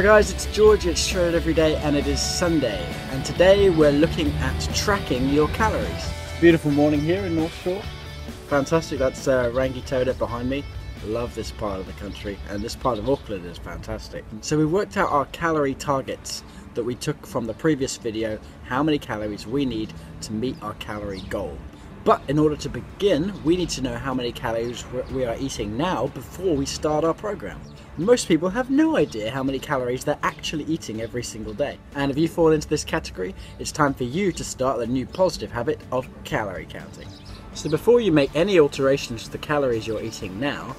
guys, it's George, it's Shred Every Day, and it is Sunday, and today we're looking at tracking your calories. Beautiful morning here in North Shore. Fantastic, that's Rangitoto behind me. Love this part of the country, and this part of Auckland is fantastic. So we worked out our calorie targets that we took from the previous video, how many calories we need to meet our calorie goal. But in order to begin, we need to know how many calories we are eating now before we start our program. Most people have no idea how many calories they're actually eating every single day. And if you fall into this category, it's time for you to start the new positive habit of calorie counting. So before you make any alterations to the calories you're eating now,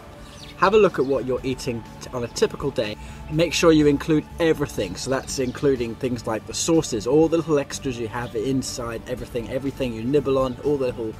have a look at what you're eating on a typical day. Make sure you include everything. So that's including things like the sauces, all the little extras you have inside, everything you nibble on, all the little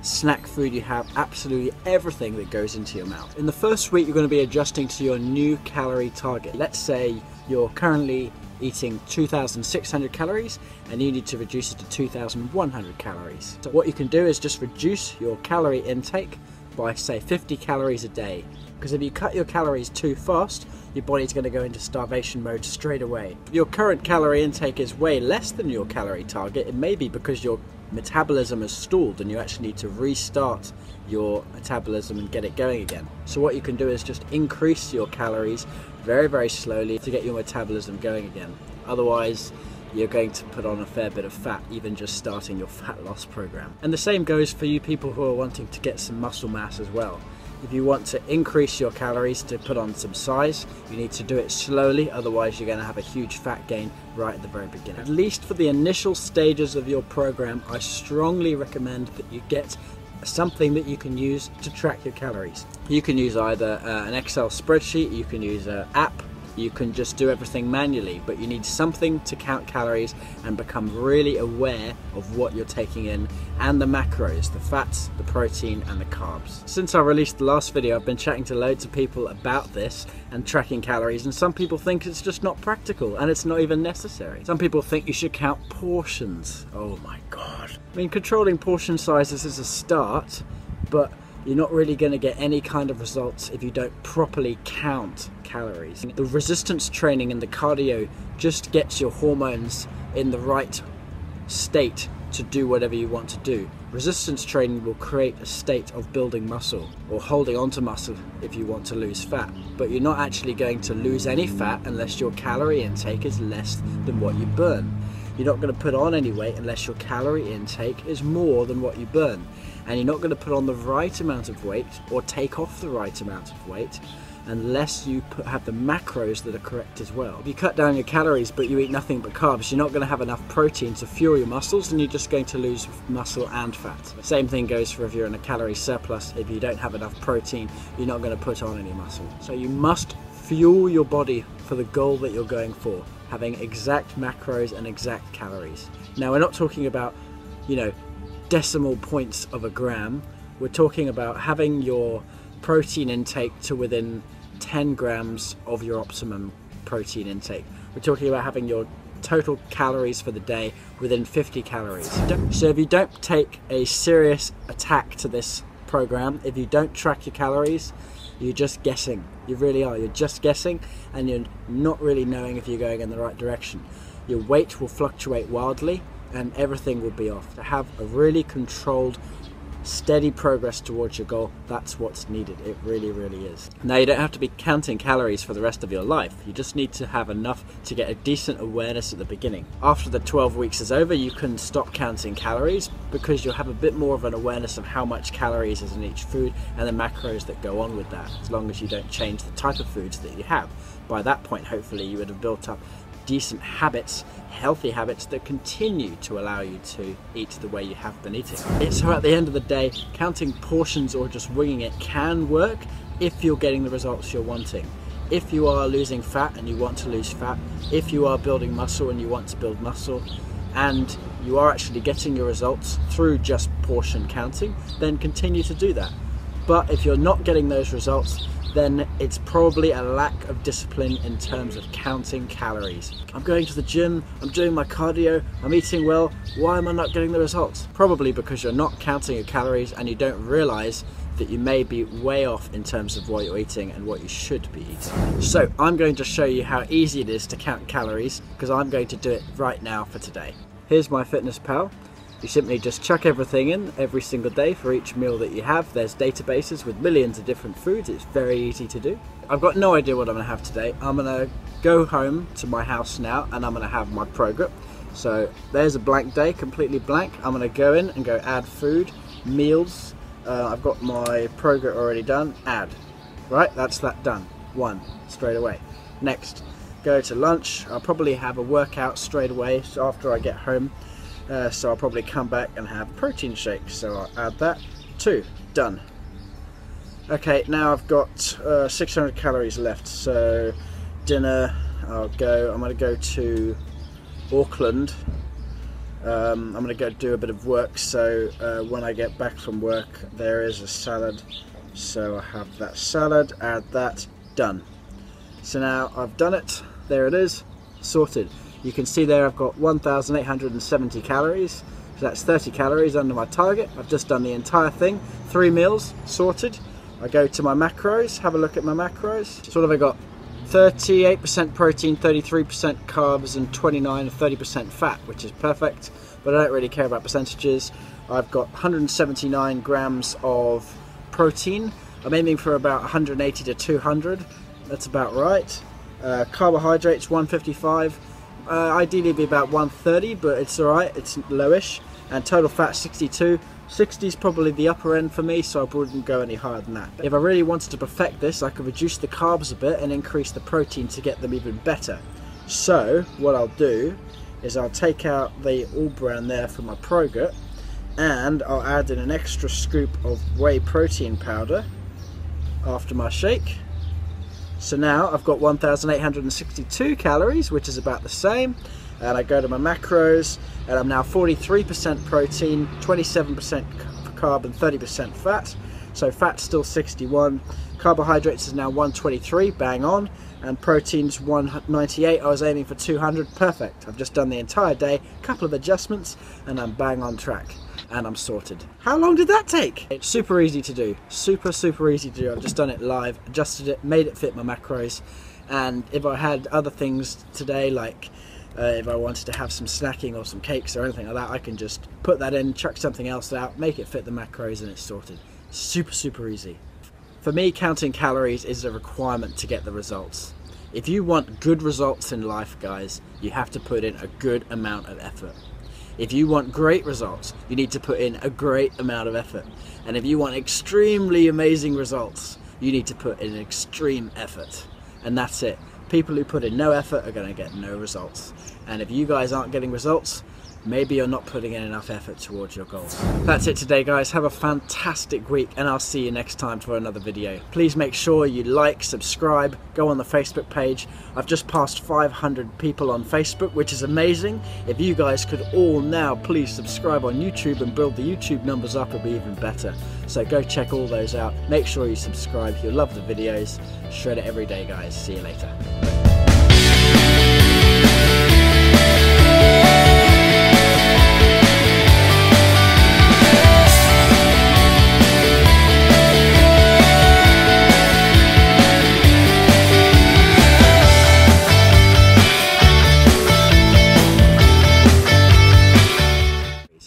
snack food you have, absolutely everything that goes into your mouth. In the first week, you're going to be adjusting to your new calorie target. Let's say you're currently eating 2,600 calories and you need to reduce it to 2,100 calories. So what you can do is just reduce your calorie intake by say 50 calories a day, because if you cut your calories too fast, your body's going to go into starvation mode straight away. If your current calorie intake is way less than your calorie target, it may be because your metabolism has stalled and you actually need to restart your metabolism and get it going again. So what you can do is just increase your calories very, very slowly to get your metabolism going again. Otherwise, you're going to put on a fair bit of fat, even just starting your fat loss program. And the same goes for you people who are wanting to get some muscle mass as well. If you want to increase your calories to put on some size, you need to do it slowly, otherwise you're going to have a huge fat gain right at the very beginning. At least for the initial stages of your program, I strongly recommend that you get something that you can use to track your calories. You can use either an Excel spreadsheet, you can use an app, you can just do everything manually, but you need something to count calories and become really aware of what you're taking in and the macros, the fats, the protein and the carbs. Since I released the last video, I've been chatting to loads of people about this and tracking calories, and some people think it's just not practical and it's not even necessary. Some people think you should count portions. Oh my god. I mean, controlling portion sizes is a start, but you're not really going to get any kind of results if you don't properly count calories. The resistance training and the cardio just gets your hormones in the right state to do whatever you want to do. Resistance training will create a state of building muscle or holding onto muscle if you want to lose fat, but you're not actually going to lose any fat unless your calorie intake is less than what you burn. You're not going to put on any weight unless your calorie intake is more than what you burn. And you're not going to put on the right amount of weight or take off the right amount of weight unless you have the macros that are correct as well. If you cut down your calories but you eat nothing but carbs, you're not going to have enough protein to fuel your muscles, and you're just going to lose muscle and fat. The same thing goes for if you're in a calorie surplus. If you don't have enough protein, you're not going to put on any muscle. So you must fuel your body for the goal that you're going for, having exact macros and exact calories. Now, we're not talking about, decimal points of a gram. We're talking about having your protein intake to within 10 grams of your optimum protein intake. We're talking about having your total calories for the day within 50 calories. So if you don't take a serious attack to this program, if you don't track your calories, you're just guessing. You really are. You're just guessing, and you're not really knowing if you're going in the right direction. Your weight will fluctuate wildly and everything will be off. To have a really controlled, steady progress towards your goal, that's what's needed. It really, really is. Now, you don't have to be counting calories for the rest of your life. You just need to have enough to get a decent awareness at the beginning. After the 12 weeks is over, you can stop counting calories because you'll have a bit more of an awareness of how much calories is in each food and the macros that go on with that, as long as you don't change the type of foods that you have. By that point, hopefully, you would have built up decent habits, healthy habits that continue to allow you to eat the way you have been eating. So at the end of the day, counting portions or just winging it can work if you're getting the results you're wanting. If you are losing fat and you want to lose fat, if you are building muscle and you want to build muscle, and you are actually getting your results through just portion counting, then continue to do that. But if you're not getting those results, then it's probably a lack of discipline in terms of counting calories. I'm going to the gym, I'm doing my cardio, I'm eating well, why am I not getting the results? Probably because you're not counting your calories and you don't realize that you may be way off in terms of what you're eating and what you should be eating. So I'm going to show you how easy it is to count calories, because I'm going to do it right now for today. Here's my MyFitnessPal. You simply just chuck everything in every single day for each meal that you have. There's databases with millions of different foods. It's very easy to do. I've got no idea what I'm gonna have today. I'm gonna go home to my house now and I'm gonna have my program. So there's a blank day, completely blank. I'm gonna go in and go add food, meals. I've got my program already done, add. Right, that's that done. One, straight away. Next, go to lunch. I'll probably have a workout straight away after I get home. So I'll probably come back and have a protein shake, so I'll add that. 2, done. Okay, now I've got 600 calories left, so dinner, I'm going to go to Auckland. I'm going to go do a bit of work, so when I get back from work there is a salad, so I have that salad, add that, done. So now I've done it, there it is, sorted. You can see there I've got 1,870 calories, so that's 30 calories under my target. I've just done the entire thing, 3 meals, sorted. I go to my macros, have a look at my macros. So what have I got? 38% protein, 33% carbs, and 29 or 30% fat, which is perfect, but I don't really care about percentages. I've got 179 grams of protein. I'm aiming for about 180 to 200, that's about right. Carbohydrates, 155. Ideally it'd be about 130, but it's alright, it's lowish. And total fat 62. 60 is probably the upper end for me, so I wouldn't go any higher than that. If I really wanted to perfect this, I could reduce the carbs a bit and increase the protein to get them even better. So what I'll do is I'll take out the all bran there from my Progurt, and I'll add in an extra scoop of whey protein powder after my shake. So now I've got 1,862 calories, which is about the same, and I go to my macros and I'm now 43% protein, 27% carb and 30% fat. So fat's still 61, carbohydrates is now 123, bang on, and protein's 198. I was aiming for 200, perfect. I've just done the entire day, couple of adjustments, and I'm bang on track. And I'm sorted. How long did that take? It's super easy to do. Super easy to do. I've just done it live, adjusted it, made it fit my macros. And if I had other things today, like if I wanted to have some snacking or some cakes or anything like that, I can just put that in, chuck something else out, make it fit the macros, and it's sorted. Super easy. For me, counting calories is a requirement to get the results. If you want good results in life, guys, you have to put in a good amount of effort. If you want great results, you need to put in a great amount of effort. And if you want extremely amazing results, you need to put in extreme effort. And that's it. People who put in no effort are going to get no results. And if you guys aren't getting results, maybe you're not putting in enough effort towards your goals. That's it today, guys. Have a fantastic week, and I'll see you next time for another video. Please make sure you like, subscribe, go on the Facebook page. I've just passed 500 people on Facebook, which is amazing. If you guys could all now please subscribe on YouTube and build the YouTube numbers up, it'll be even better. So go check all those out. Make sure you subscribe. You'll love the videos. Shred it every day, guys. See you later.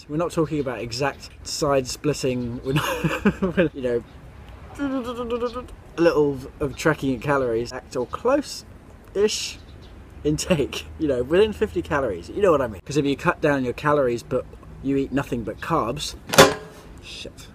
We're not talking about exact side splitting, we're not, you know, a little of tracking calories, act or close-ish intake, you know, within 50 calories, you know what I mean? Because if you cut down your calories but you eat nothing but carbs, shit.